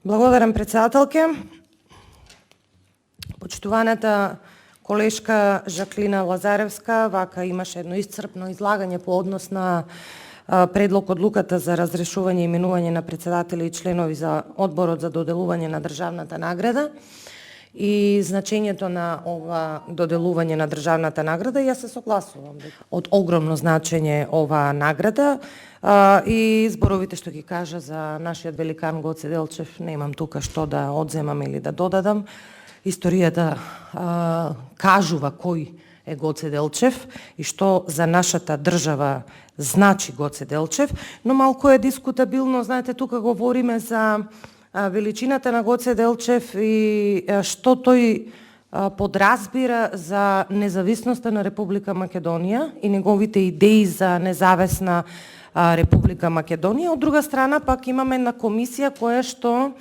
Благодарам, председателке. Почитуваната колешка Жаклина Лазаревска вака имаше едно исцрпно излагање по однос на предлог одлуката за разрешување и именување на председатели и членови за одборот за доделување на државната награда и значењето на ова доделување на државната награда. Јас се согласувам од огромно значење оваа награда и зборовите што ги кажа за нашиот великан Гоце Делчев немам тука што да одземам или да додадам. Историјата кажува кој е Гоце Делчев и што за нашата држава значи Гоце Делчев, но малку е дискутабилно, знаете, тука говориме за величината на Гоце Делчев и што тој подразбира за независноста на Република Македонија и неговите идеи за независна Република Македонија. Од друга страна пак имаме една комисија која што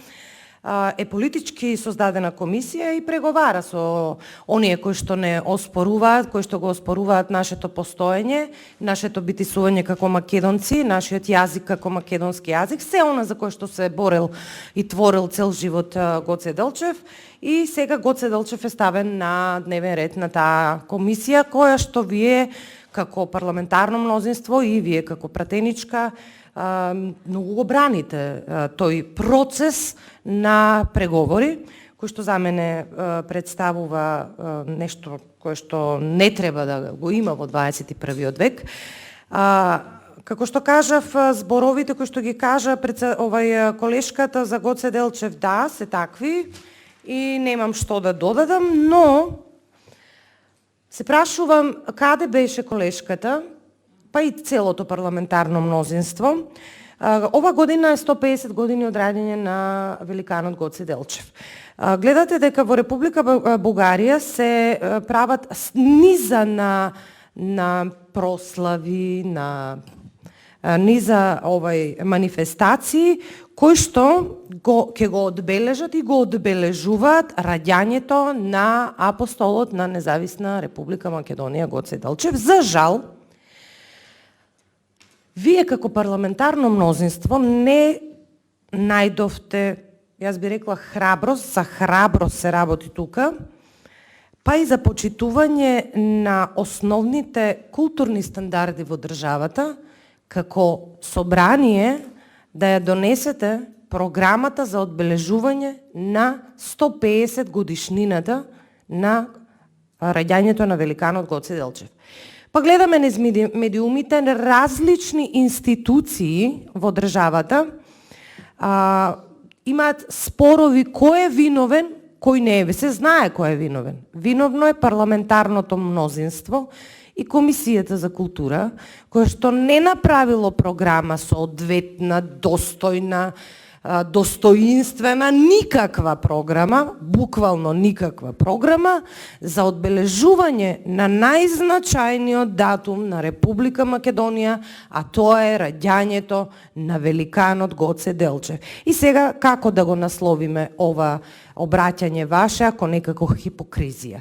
е политички создадена комисија и преговара со оние кои што не оспоруваат, кои што го оспоруваат нашето постоење, нашето битисување како македонци, нашиот јазик како македонски јазик, се она за кое што се борел и творил цел живот Гоце Делчев. И сега Гоце Делчев е ставен на дневен ред на таа комисија, која што вие како парламентарно мнозинство и вие како пратеничка многу го браните тој процес на преговори, кој што за мене представува нешто кое што не треба да го има во 21. век. Како што кажав, зборовите кои што ги кажа колешката за Гоце Делчев, да, се такви и немам што да додадам, но се прашувам каде беше колешката, па и целото парламентарно мнозинство. Ова година е 150 години од раѓање на великанот Гоце Делчев. Гледате дека во Република Бугарија се прават низа на прослави, на низа манифестации кои што ќе го одбележат и го одбележуваат раѓањето на апостолот на независна Република Македонија Гоце Делчев. За жал, вие како парламентарно мнозинство не најдовте, јас би рекла храброст, за храброст се работи тука, па и за почитување на основните културни стандарди во државата, како собрание да ја донесете програмата за одбележување на 150 годишнината на раѓањето на великанот Гоце Делчев. Па гледаме низ медиумите различни институции во државата имаат спорови кој е виновен, кој не е. Се знае кој е виновен. Виновно е парламентарното мнозинство и Комисијата за култура, која што не направило програма соодветна, достојна, достоинствена, никаква програма, буквално никаква програма за одбележување на најзначајниот датум на Република Македонија, а тоа е раѓањето на великанот Гоце Делчев. И сега како да го насловиме ова обраќање ваше, ако некако хипокризија?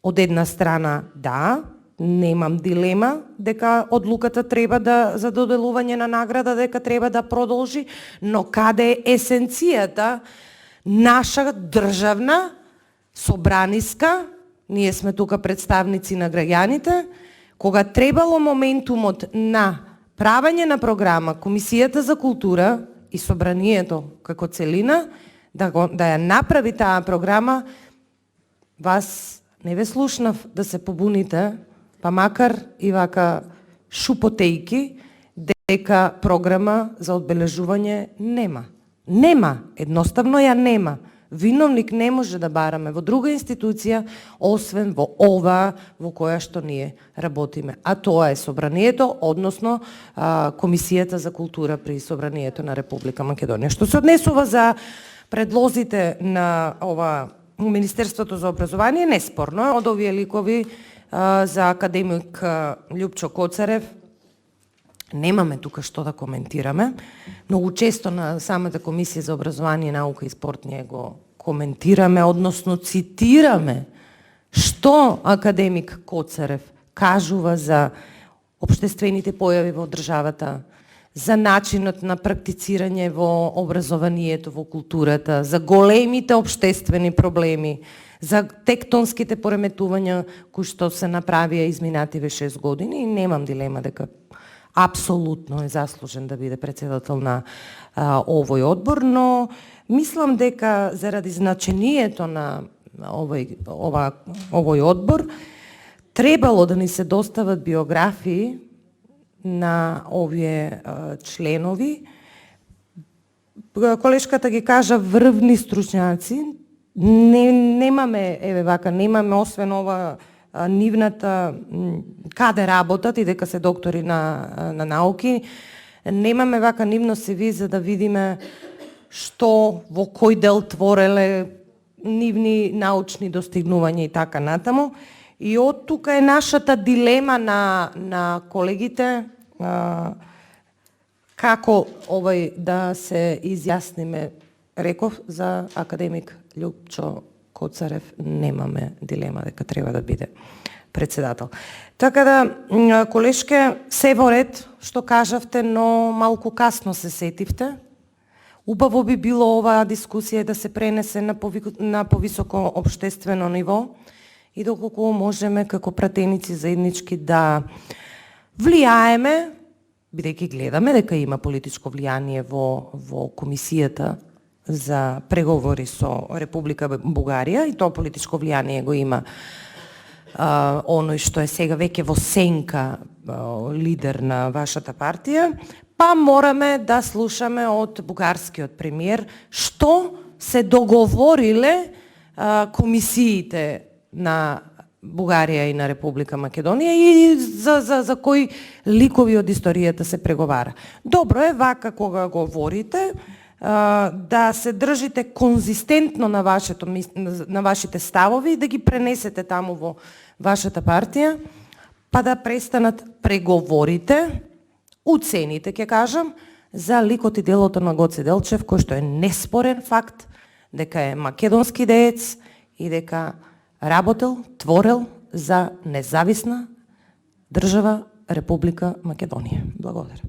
Од една страна, да, немам дилема дека одлуката треба за доделување на награда дека треба да продолжи, но каде е есенцијата наша државна, собраниска, ние сме тука представници на граѓаните, кога требало моментумот на правење на програма, Комисијата за култура и собранието како целина, да ја направи таа програма, вас не ве слушнав да се побуните, па макар и вака шупотејки, дека програма за одбележување нема. Нема, едноставно ја нема. Виновник не може да бараме во друга институција, освен во ова во која што ние работиме. А тоа е собранието, односно Комисијата за култура при собранието на Република Македонија. Што се однесува за предлозите на ова Министерството за образование, неспорно е од овие ликови за академик Љупчо Коцарев. Немаме тука што да коментираме. Многу често на самата Комисија за образование, наука и спорт ние го коментираме, односно цитираме што академик Коцарев кажува за општествените појави во државата, за начинот на практицирање во образованието, во културата, за големите обштествени проблеми, за тектонските пореметувања кои што се направија изминативе 6 години, и немам дилема дека апсолутно е заслужен да биде председател на овој одбор, но мислам дека заради значението на овој одбор требало да ни се достават биографии на овие членови. Колешката ги кажа врвни стручњаци. Немаме, еве вака, немаме освен ова нивната каде работат и дека се доктори на науки, немаме вака нивно CV за да видиме што во кој дел твореле нивни научни достигнувања и така натаму. И од тука е нашата дилема на колегите како да се изјасниме. Реков за академик Љупчо Коцарев немаме дилема дека треба да биде председател. Така да, колешке, се во ред што кажавте, но малку касно се сетивте. Убаво би било оваа дискусија да се пренесе на повисоко општествено ниво и доколку можеме како пратеници заеднички да влијаеме, бидејќи гледаме дека има политичко влијание во комисијата за преговори со Република Бугарија, и тоа политичко влијание го има оној што е сега веќе во сенка лидер на вашата партија, па мораме да слушаме од бугарскиот премиер што се договориле комисиите на Бугарија и на Република Македонија и за кои ликови од историјата се преговара. Добро е вака кога говорите да се држите конзистентно на вашите ставови и да ги пренесете таму во вашата партија, па да престанат преговорите, уцените, ќе кажам, за ликот и делото на Гоце Делчев, кој што е неспорен факт дека е македонски деец и дека работел, творел за независна држава Република Македонија. Благодарам.